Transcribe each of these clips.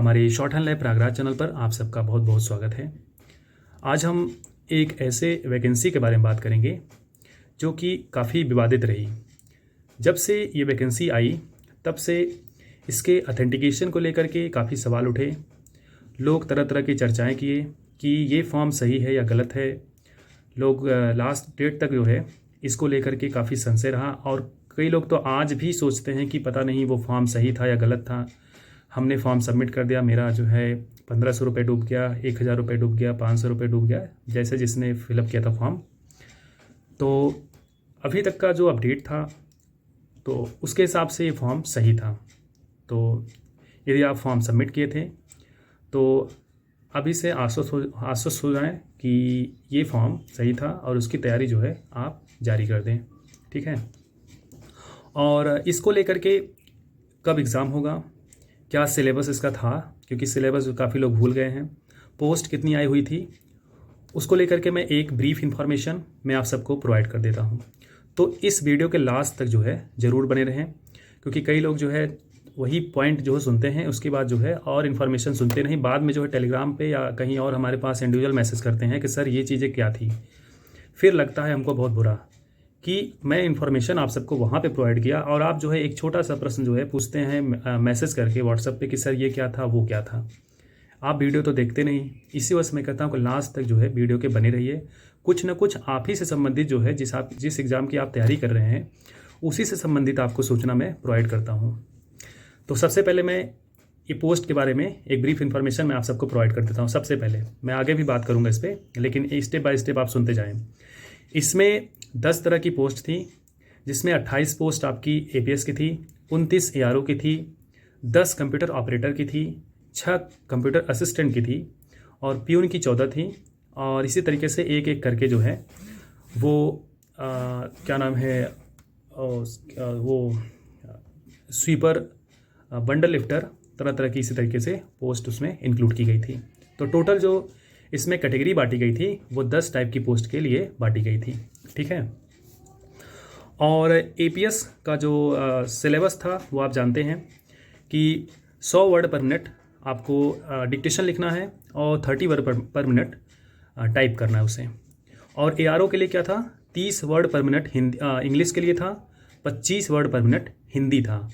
हमारे short hand lab Prayagraj channel पर आप सबका बहुत बहुत स्वागत है। आज हम एक ऐसे वैकेंसी के बारे में बात करेंगे जो कि काफ़ी विवादित रही। जब से ये वैकेंसी आई तब से इसके अथेंटिकेशन को लेकर के काफ़ी सवाल उठे। लोग तरह तरह की चर्चाएं किए कि ये फॉर्म सही है या गलत है। लोग लास्ट डेट तक जो है इसको लेकर के काफ़ी संशय रहा और कई लोग तो आज भी सोचते हैं कि पता नहीं वो फॉर्म सही था या गलत था। हमने फॉर्म सबमिट कर दिया, मेरा जो है 1500 रुपये डूब गया, 1000 रुपये डूब गया, 500 रुपये डूब गया, जैसे जिसने फिलअप किया था फॉर्म। तो अभी तक का जो अपडेट था तो उसके हिसाब से ये फॉर्म सही था। तो यदि आप फॉर्म सबमिट किए थे तो अभी से आश्वस्त हो जाएं कि ये फॉर्म सही था और उसकी तैयारी जो है आप जारी कर दें, ठीक है। और इसको लेकर के कब एग्ज़ाम होगा, क्या सिलेबस इसका था, क्योंकि सिलेबस काफ़ी लोग भूल गए हैं, पोस्ट कितनी आई हुई थी, उसको लेकर के मैं एक ब्रीफ इन्फॉर्मेशन मैं आप सबको प्रोवाइड कर देता हूँ। तो इस वीडियो के लास्ट तक जो है ज़रूर बने रहें, क्योंकि कई लोग जो है वही पॉइंट जो सुनते हैं उसके बाद जो है और इन्फॉर्मेशन सुनते नहीं, बाद में जो है टेलीग्राम पे या कहीं और हमारे पास इंडिविजुअल मैसेज करते हैं कि सर ये चीज़ें क्या थी। फिर लगता है हमको बहुत बुरा कि मैं इन्फॉर्मेशन आप सबको वहाँ पे प्रोवाइड किया और आप जो है एक छोटा सा प्रश्न जो है पूछते हैं मैसेज करके व्हाट्सएप पे कि सर ये क्या था वो क्या था। आप वीडियो तो देखते नहीं, इसी वजह से मैं कहता हूँ कि लास्ट तक जो है वीडियो के बने रहिए। कुछ ना कुछ आप ही से संबंधित जो है जिस एग्ज़ाम की आप तैयारी कर रहे हैं उसी से संबंधित आपको सूचना मैं प्रोवाइड करता हूँ। तो सबसे पहले मैं ये पोस्ट के बारे में एक ब्रीफ इन्फॉर्मेशन मैं आप सबको प्रोवाइड कर देता हूँ। सबसे पहले मैं आगे भी बात करूँगा इस पर, लेकिन स्टेप बाय स्टेप आप सुनते जाएँ। इसमें 10 तरह की पोस्ट थी, जिसमें 28 पोस्ट आपकी एपीएस की थी, 29 एआरओ की थी, 10 कंप्यूटर ऑपरेटर की थी, 6 कंप्यूटर असिस्टेंट की थी और प्यून की 14 थी। और इसी तरीके से एक एक करके जो है वो क्या नाम है वो स्वीपर, बंडल लिफ्टर, तरह तरह की इसी तरीके से पोस्ट उसमें इंक्लूड की गई थी। तो टोटल जो इसमें कैटेगरी बांटी गई थी वो 10 टाइप की पोस्ट के लिए बांटी गई थी, ठीक है। और एपीएस का जो सिलेबस था वो आप जानते हैं कि 100 वर्ड पर मिनट आपको डिक्टेशन लिखना है और 30 वर्ड पर मिनट टाइप करना है उसे। और एआरओ के लिए क्या था, 30 वर्ड पर मिनट हिंदी इंग्लिश के लिए था, 25 वर्ड पर मिनट हिंदी था।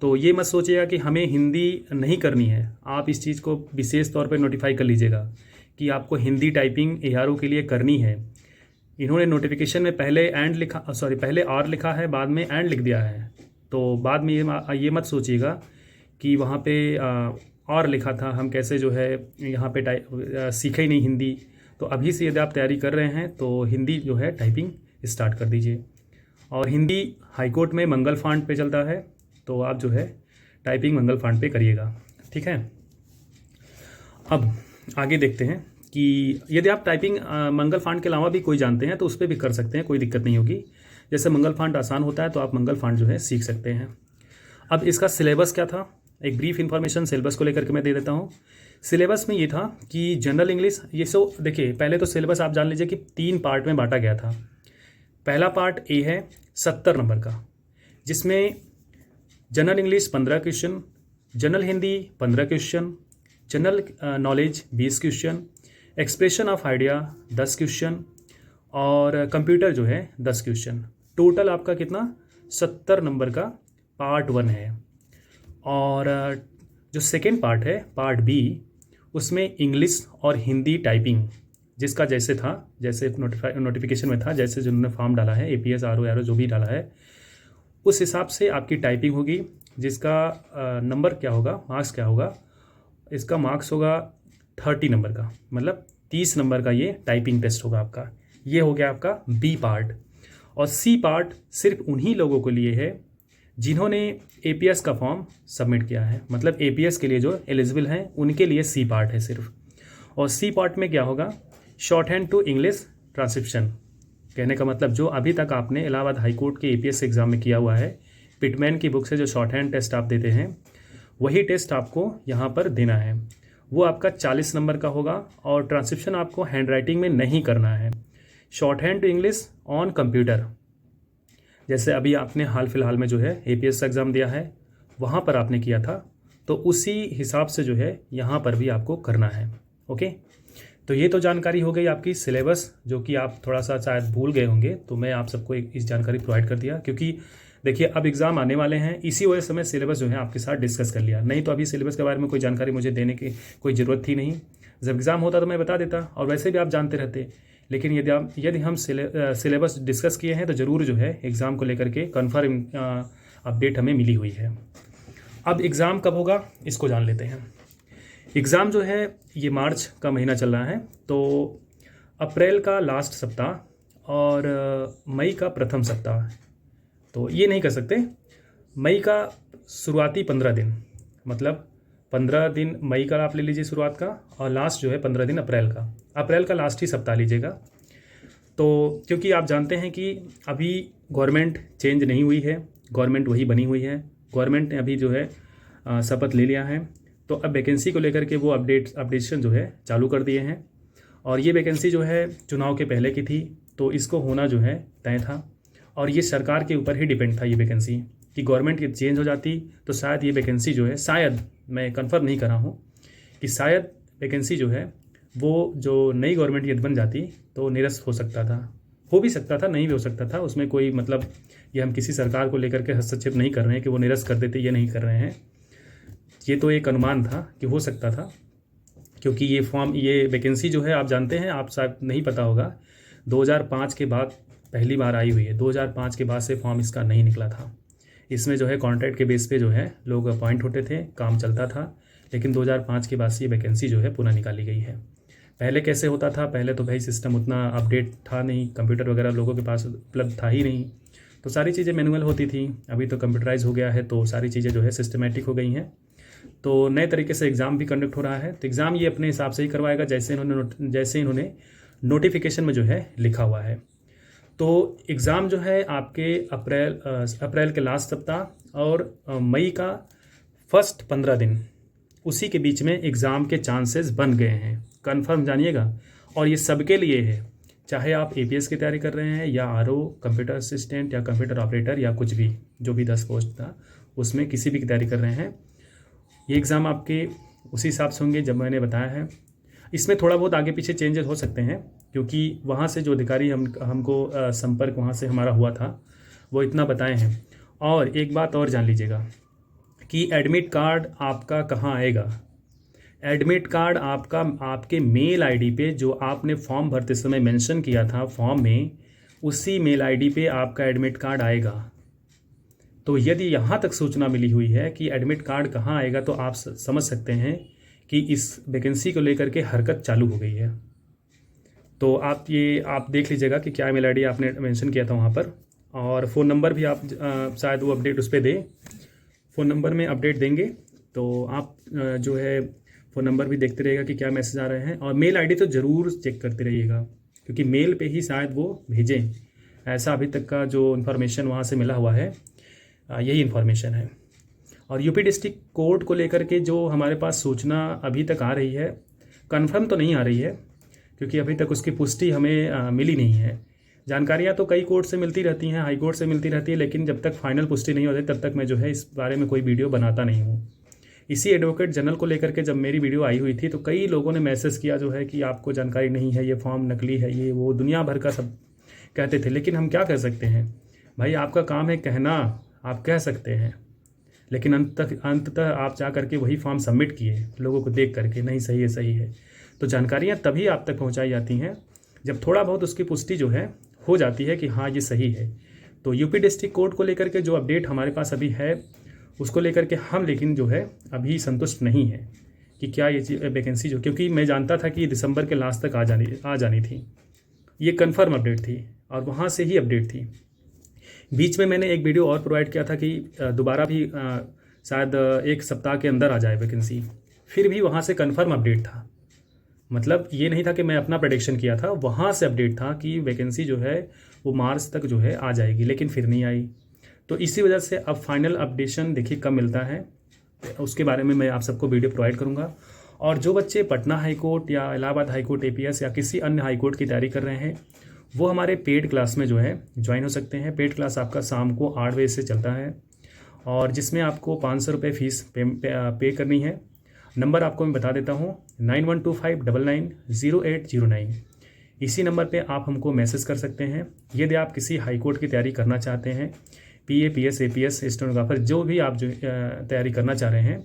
तो ये मत सोचिएगा कि हमें हिंदी नहीं करनी है, आप इस चीज़ को विशेष तौर पर नोटिफाई कर लीजिएगा कि आपको हिंदी टाइपिंग एआरओ के लिए करनी है। इन्होंने नोटिफिकेशन में पहले पहले आर लिखा है, बाद में एंड लिख दिया है। तो बाद में ये मत सोचिएगा कि वहाँ पे और लिखा था, हम कैसे जो है यहाँ पे सीखे ही नहीं हिंदी। तो अभी से यदि आप तैयारी कर रहे हैं तो हिंदी जो है टाइपिंग स्टार्ट कर दीजिए। और हिंदी हाईकोर्ट में मंगल फांट पे चलता है, तो आप जो है टाइपिंग मंगल फांट पे करिएगा, ठीक है। अब आगे देखते हैं कि यदि आप टाइपिंग मंगल फांट के अलावा भी कोई जानते हैं तो उस पर भी कर सकते हैं, कोई दिक्कत नहीं होगी। जैसे मंगल फांट आसान होता है तो आप मंगल फांट जो है सीख सकते हैं। अब इसका सिलेबस क्या था, एक ब्रीफ इन्फॉर्मेशन सिलेबस को लेकर के मैं दे देता हूँ। सिलेबस में ये था कि जनरल इंग्लिश, ये सो देखिए पहले तो सिलेबस आप जान लीजिए कि 3 पार्ट में बांटा गया था। पहला पार्ट ए है 70 नंबर का, जिसमें general English 15 question, general Hindi 15 question, general knowledge 20 question, expression of idea 10 question और कंप्यूटर जो है 10 क्वेश्चन। टोटल आपका कितना 70 नंबर का पार्ट 1 है। और जो सेकेंड पार्ट है पार्ट बी, उसमें इंग्लिश और हिंदी टाइपिंग जिसका जैसे था, जैसे नोटिफिकेशन में था, जैसे जिन्होंने फॉर्म डाला है एपीएस आरओ जो भी डाला है उस हिसाब से आपकी टाइपिंग होगी। जिसका नंबर क्या होगा, मार्क्स क्या होगा, इसका मार्क्स होगा 30 नंबर का, मतलब 30 नंबर का ये टाइपिंग टेस्ट होगा आपका। ये हो गया आपका बी पार्ट। और सी पार्ट सिर्फ उन्हीं लोगों के लिए है जिन्होंने एपीएस का फॉर्म सबमिट किया है, मतलब एपीएस के लिए जो एलिजिबल हैं उनके लिए सी पार्ट है सिर्फ। और सी पार्ट में क्या होगा, short hand to English transcription. कहने का मतलब जो अभी तक आपने इलाहाबाद हाईकोर्ट के एपीएस एग्ज़ाम में किया हुआ है, पिटमैन की बुक से जो शॉर्ट हैंड टेस्ट आप देते हैं वही टेस्ट आपको यहाँ पर देना है। वो आपका 40 नंबर का होगा और ट्रांसक्रिप्शन आपको हैंड राइटिंग में नहीं करना है। Short hand to English on computer, जैसे अभी आपने हाल फिलहाल में जो है एपीएस एग्ज़ाम दिया है वहाँ पर आपने किया था, तो उसी हिसाब से जो है यहाँ पर भी आपको करना है। ओके, तो ये तो जानकारी हो गई आपकी सिलेबस, जो कि आप थोड़ा सा शायद भूल गए होंगे, तो मैं आप सबको इस जानकारी प्रोवाइड कर दिया, क्योंकि देखिए अब एग्ज़ाम आने वाले हैं, इसी वजह से मैं सिलेबस जो है आपके साथ डिस्कस कर लिया। नहीं तो अभी सिलेबस के बारे में कोई जानकारी मुझे देने की कोई ज़रूरत थी नहीं। जब एग्ज़ाम होता तो मैं बता देता, और वैसे भी आप जानते रहते। लेकिन यदि हम सिलेबस डिस्कस किए हैं तो ज़रूर जो है एग्ज़ाम को लेकर के कन्फर्म अपडेट हमें मिली हुई है। अब एग्ज़ाम कब होगा इसको जान लेते हैं। एग्ज़ाम जो है ये मार्च का महीना चल रहा है, तो अप्रैल का लास्ट सप्ताह और मई का प्रथम सप्ताह, तो ये नहीं कर सकते। मई का शुरुआती 15 दिन, मतलब 15 दिन मई का आप ले लीजिए शुरुआत का, और लास्ट जो है 15 दिन अप्रैल का लास्ट ही सप्ताह लीजिएगा। तो क्योंकि आप जानते हैं कि अभी गवर्नमेंट चेंज नहीं हुई है, गवर्नमेंट वही बनी हुई है। गवर्नमेंट ने अभी जो है शपथ ले लिया है, तो अब वैकेंसी को लेकर के वो अपडेशन जो है चालू कर दिए हैं। और ये वैकेंसी जो है चुनाव के पहले की थी, तो इसको होना जो है तय था, और ये सरकार के ऊपर ही डिपेंड था ये वैकेंसी, कि गवर्नमेंट की चेंज हो जाती तो शायद ये वैकेंसी जो है, शायद मैं कंफर्म नहीं कर रहा हूँ कि शायद वैकेंसी जो है वो जो नई गवर्नमेंट यदि बन जाती तो निरस्त हो सकता था, हो भी सकता था, नहीं भी हो सकता था। उसमें कोई मतलब ये हम किसी सरकार को लेकर के हस्तक्षेप नहीं कर रहे हैं कि वो निरस्त कर देते, ये नहीं कर रहे हैं। ये तो एक अनुमान था कि हो सकता था, क्योंकि ये वैकेंसी जो है आप जानते हैं, आप शायद नहीं पता होगा, 2005 के बाद पहली बार आई हुई है। 2005 के बाद से फॉर्म इसका नहीं निकला था। इसमें जो है कॉन्ट्रैक्ट के बेस पे जो है लोग अपॉइंट होते थे, काम चलता था, लेकिन 2005 के बाद से ये वैकेंसी जो है पुनः निकाली गई है। पहले कैसे होता था? पहले तो भाई सिस्टम उतना अपडेट था नहीं, कंप्यूटर वगैरह लोगों के पास उपलब्ध था ही नहीं, तो सारी चीज़ें मैनुअल होती थी। अभी तो कंप्यूटराइज हो गया है, तो सारी चीज़ें जो है सिस्टमेटिक हो गई हैं। तो नए तरीके से एग्ज़ाम भी कंडक्ट हो रहा है, तो एग्ज़ाम ये अपने हिसाब से ही करवाएगा जैसे इन्होंने नोटिफिकेशन में जो है लिखा हुआ है। तो एग्ज़ाम जो है आपके अप्रैल के लास्ट सप्ताह और मई का फर्स्ट 15 दिन, उसी के बीच में एग्ज़ाम के चांसेस बन गए हैं, कंफर्म जानिएगा। और ये सबके लिए है, चाहे आप एपीएस की तैयारी कर रहे हैं या आरओ, कंप्यूटर असिस्टेंट या कंप्यूटर ऑपरेटर या कुछ भी, जो भी 10 पोस्ट था उसमें किसी भी की तैयारी कर रहे हैं, ये एग्ज़ाम आपके उसी हिसाब से होंगे जब मैंने बताया है। इसमें थोड़ा बहुत आगे पीछे चेंजेस हो सकते हैं, क्योंकि वहाँ से जो अधिकारी हमको संपर्क वहाँ से हमारा हुआ था वो इतना बताए हैं। और एक बात और जान लीजिएगा कि एडमिट कार्ड आपका कहाँ आएगा। एडमिट कार्ड आपका आपके मेल आईडी पे, जो आपने फॉर्म भरते समय मेंशन किया था फॉर्म में, उसी मेल आईडी पे आपका एडमिट कार्ड आएगा। तो यदि यहाँ तक सूचना मिली हुई है कि एडमिट कार्ड कहाँ आएगा, तो आप समझ सकते हैं कि इस वैकेंसी को लेकर के हरकत चालू हो गई है। तो आप देख लीजिएगा कि क्या मेल आईडी आपने मेंशन किया था वहाँ पर, और फ़ोन नंबर भी आप शायद वो अपडेट उस पर दें, फ़ोन नंबर में अपडेट देंगे तो आप जो है फ़ोन नंबर भी देखते रहिएगा कि क्या मैसेज आ रहे हैं। और मेल आईडी तो ज़रूर चेक करते रहिएगा, क्योंकि मेल पे ही शायद वो भेजें, ऐसा अभी तक का जो इन्फॉर्मेशन वहाँ से मिला हुआ है, यही इन्फॉर्मेशन है। और यूपी डिस्ट्रिक्ट कोर्ट को लेकर के जो हमारे पास सूचना अभी तक आ रही है, कंफर्म तो नहीं आ रही है, क्योंकि अभी तक उसकी पुष्टि हमें मिली नहीं है। जानकारियाँ तो कई कोर्ट से मिलती रहती हैं, हाई कोर्ट से मिलती रहती है, लेकिन जब तक फाइनल पुष्टि नहीं होती तब तक मैं जो है इस बारे में कोई वीडियो बनाता नहीं हूँ। इसी एडवोकेट जनरल को लेकर के जब मेरी वीडियो आई हुई थी, तो कई लोगों ने मैसेज किया जो है कि आपको जानकारी नहीं है, ये फॉर्म नकली है, ये वो दुनिया भर का सब कहते थे। लेकिन हम क्या कर सकते हैं भाई, आपका काम है कहना, आप कह सकते हैं, लेकिन अंततः आप जा करके वही फॉर्म सबमिट किए लोगों को देख करके, नहीं सही है सही है। तो जानकारियाँ तभी आप तक पहुँचाई जाती हैं जब थोड़ा बहुत उसकी पुष्टि जो है हो जाती है कि हाँ ये सही है। तो यूपी डिस्ट्रिक्ट कोर्ट को लेकर के जो अपडेट हमारे पास अभी है, उसको लेकर के हम लेकिन जो है अभी संतुष्ट नहीं है कि क्या ये वैकेंसी जो, क्योंकि मैं जानता था कि दिसंबर के लास्ट तक आ जानी थी, ये कन्फर्म अपडेट थी और वहाँ से ही अपडेट थी। बीच में मैंने एक वीडियो और प्रोवाइड किया था कि दोबारा भी शायद एक सप्ताह के अंदर आ जाए वैकेंसी, फिर भी वहाँ से कन्फर्म अपडेट था। मतलब ये नहीं था कि मैं अपना प्रेडिक्शन किया था, वहाँ से अपडेट था कि वैकेंसी जो है वो मार्च तक जो है आ जाएगी, लेकिन फिर नहीं आई। तो इसी वजह से अब फाइनल अपडेशन देखिए कब मिलता है, उसके बारे में मैं आप सबको वीडियो प्रोवाइड करूँगा। और जो बच्चे पटना हाई कोर्ट या इलाहाबाद हाई कोर्ट एपीएस या किसी अन्य हाई कोर्ट की तैयारी कर रहे हैं, वो हमारे पेड क्लास में जो है ज्वाइन हो सकते हैं। पेड क्लास आपका शाम को 8 बजे से चलता है और जिसमें आपको 500 रुपये फ़ीस पे करनी है। नंबर आपको मैं बता देता हूँ, 9125990809। इसी नंबर पे आप हमको मैसेज कर सकते हैं यदि आप किसी हाई कोर्ट की तैयारी करना चाहते हैं, PA PS APS स्टेनोग्राफर जो भी आप जो तैयारी करना चाह रहे हैं,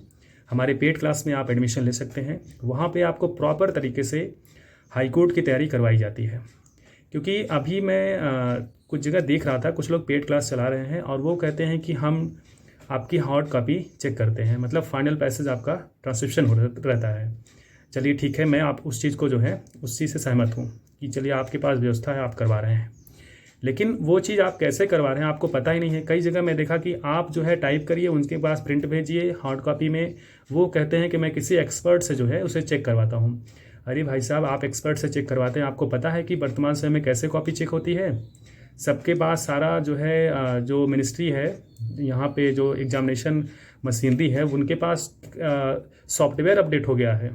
हमारे पेड क्लास में आप एडमिशन ले सकते हैं। वहाँ पे आपको प्रॉपर तरीके से हाई कोर्ट की तैयारी करवाई जाती है। क्योंकि अभी मैं कुछ जगह देख रहा था, कुछ लोग पेड क्लास चला रहे हैं और वो कहते हैं कि हम आपकी हार्ड कॉपी चेक करते हैं, मतलब फाइनल पैसेज आपका ट्रांसक्रिप्शन हो रहता है। चलिए ठीक है, मैं आप उस चीज़ को जो है उस चीज़ से सहमत हूँ कि चलिए आपके पास व्यवस्था है, आप करवा रहे हैं, लेकिन वो चीज़ आप कैसे करवा रहे हैं आपको पता ही नहीं है। कई जगह मैं देखा कि आप जो है टाइप करिए, उनके पास प्रिंट भेजिए हार्ड कॉपी में, वो कहते हैं कि मैं किसी एक्सपर्ट से जो है उसे चेक करवाता हूँ। अरे भाई साहब, आप एक्सपर्ट से चेक करवाते हैं, आपको पता है कि वर्तमान समय में कैसे कॉपी चेक होती है? सबके पास सारा जो है जो मिनिस्ट्री है, यहाँ पे जो एग्जामिनेशन मशीनरी है, उनके पास सॉफ्टवेयर अपडेट हो गया है,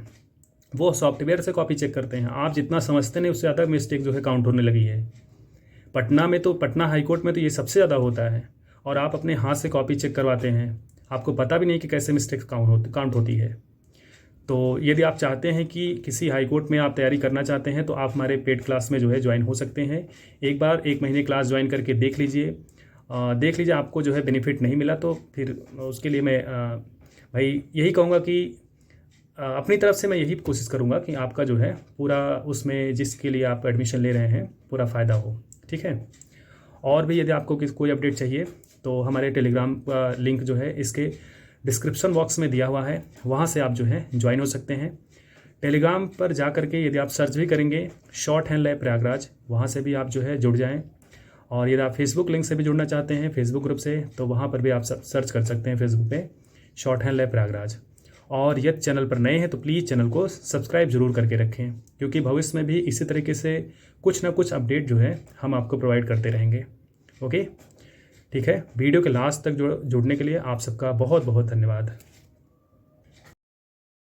वो सॉफ्टवेयर से कॉपी चेक करते हैं। आप जितना समझते नहीं उससे ज़्यादा मिस्टेक जो है काउंट होने लगी है। पटना में तो, पटना हाई कोर्ट में तो ये सबसे ज़्यादा होता है, और आप अपने हाथ से कॉपी चेक करवाते हैं, आपको पता भी नहीं कि कैसे मिस्टेक काउंट होती है। तो यदि आप चाहते हैं कि किसी हाई कोर्ट में आप तैयारी करना चाहते हैं तो आप हमारे पेड क्लास में जो है ज्वाइन हो सकते हैं। एक बार 1 महीने क्लास ज्वाइन करके देख लीजिए, आपको जो है बेनिफिट नहीं मिला तो फिर उसके लिए मैं भाई यही कहूँगा कि अपनी तरफ से मैं यही कोशिश करूँगा कि आपका जो है पूरा उसमें जिसके लिए आप एडमिशन ले रहे हैं पूरा फ़ायदा हो, ठीक है। और भी यदि आपको कोई अपडेट चाहिए तो हमारे टेलीग्राम का लिंक जो है इसके डिस्क्रिप्शन बॉक्स में दिया हुआ है, वहाँ से आप जो है ज्वाइन हो सकते हैं। टेलीग्राम पर जा करके यदि आप सर्च भी करेंगे शॉर्ट हैंड लैब प्रयागराज, वहाँ से भी आप जो है जुड़ जाएं। और यदि आप फेसबुक लिंक से भी जुड़ना चाहते हैं, फेसबुक ग्रुप से, तो वहाँ पर भी आप सर्च कर सकते हैं फेसबुक पे शॉर्ट हैंड लैब प्रयागराज। और यदि चैनल पर नए हैं तो प्लीज़ चैनल को सब्सक्राइब जरूर करके रखें, क्योंकि भविष्य में भी इसी तरीके से कुछ ना कुछ अपडेट जो है हम आपको प्रोवाइड करते रहेंगे। ओके, ठीक है। वीडियो के लास्ट तक जुड़ने के लिए आप सबका बहुत बहुत धन्यवाद।